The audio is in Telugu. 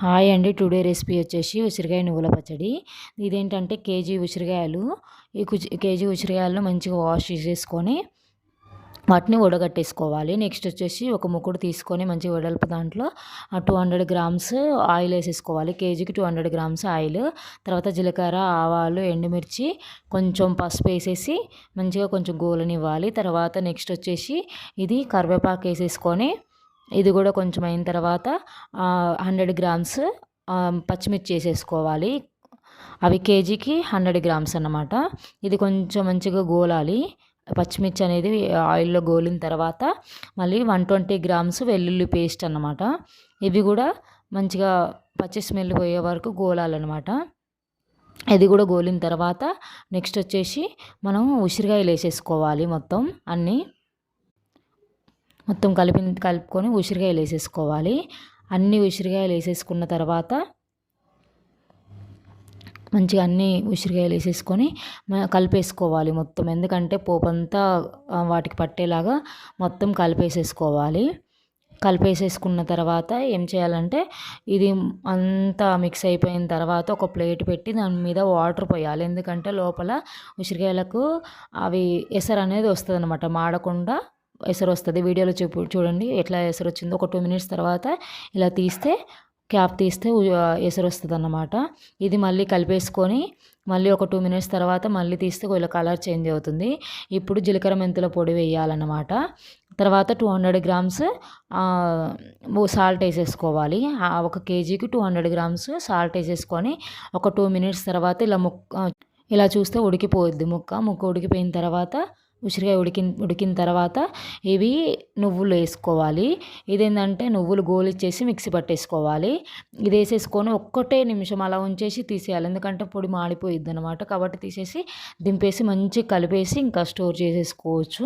హాయ్ అండి. టుడే రెసిపీ వచ్చేసి ఉసిరికాయ నువ్వుల పచ్చడి. ఇదేంటంటే కేజీ ఉసిరికాయలు, కేజీ ఉసిరికాయలను మంచిగా వాష్ చేసేసుకొని వాటిని వడగట్టేసుకోవాలి. నెక్స్ట్ వచ్చేసి ఒక ముకుడు తీసుకొని మంచిగా వెడల్పు దాంట్లో 200 గ్రామ్స్ ఆయిల్ వేసేసుకోవాలి. కేజీకి 200 గ్రామ్స్ ఆయిల్. తర్వాత జీలకర్ర, ఆవాలు, ఎండుమిర్చి, కొంచెం పసుపు వేసేసి మంచిగా కొంచెం గోలనివ్వాలి. తర్వాత నెక్స్ట్ వచ్చేసి ఇది కరివేపాకు వేసేసుకొని ఇది కూడా కొంచెం అయిన తర్వాత 100 గ్రామ్స్ పచ్చిమిర్చి వేసేసుకోవాలి. అవి కేజీకి 100 గ్రామ్స్ అన్నమాట. ఇది కొంచెం మంచిగా గోలాలి. పచ్చిమిర్చి అనేది ఆయిల్లో గోలిన తర్వాత మళ్ళీ 120 గ్రామ్స్ వెల్లుల్లి పేస్ట్ అన్నమాట. ఇవి కూడా మంచిగా పచ్చి స్మెల్ పోయే వరకు గోలాలన్నమాట. ఇది కూడా గోలిన తర్వాత నెక్స్ట్ వచ్చేసి మనం ఉసిరికాయలు వేసేసుకోవాలి. మొత్తం కలుపుకొని ఉసిరికాయలు వేసేసుకోవాలి. అన్ని ఉసిరికాయలు వేసేసుకున్న తర్వాత మంచిగా అన్ని ఉసిరికాయలు వేసేసుకొని కలిపేసుకోవాలి మొత్తం. ఎందుకంటే పోపంతా వాటికి పట్టేలాగా మొత్తం కలిపేసేసుకోవాలి. కలిపేసేసుకున్న తర్వాత ఏం చేయాలంటే ఇది అంతా మిక్స్ అయిపోయిన తర్వాత ఒక ప్లేట్ పెట్టి దాని మీద వాటర్ పోయాలి. ఎందుకంటే లోపల ఉసిరికాయలకు అవి ఎసరు అనేది వస్తుంది అనమాట, మాడకుండా ఎసరు వస్తుంది. వీడియోలో చూడండి ఎట్లా ఎసరు వచ్చిందో. ఒక 2 మినిట్స్ తర్వాత ఇలా తీస్తే, క్యాప్ తీస్తే ఎసరు వస్తుంది అన్నమాట. ఇది మళ్ళీ కలిపేసుకొని మళ్ళీ ఒక 2 మినిట్స్ తర్వాత మళ్ళీ తీస్తే ఇలా కలర్ చేంజ్ అవుతుంది. ఇప్పుడు జీలకర్ర మెంతుల పొడి వేయాలన్నమాట. తర్వాత 200 గ్రామ్స్ సాల్ట్ వేసేసుకోవాలి. ఒక కేజీకి 200 గ్రామ్స్ సాల్ట్ వేసేసుకొని ఒక 2 మినిట్స్ తర్వాత ఇలా చూస్తే ఉడికిపోద్ది. ముక్క ఉడికిపోయిన తర్వాత ఉసిరికాయ ఉడికిన తర్వాత ఇవి నువ్వులు వేసుకోవాలి. ఇదేంటంటే నువ్వులు గోలిచ్చేసి మిక్సీ పట్టేసుకోవాలి. ఇది వేసేసుకొని ఒక్కటే నిమిషం అలా ఉంచేసి తీసేయాలి. ఎందుకంటే పొడి మాడిపోయిద్ది అనమాట. కాబట్టి తీసేసి దింపేసి మంచిగా కలిపేసి ఇంకా స్టోర్ చేసేసుకోవచ్చు.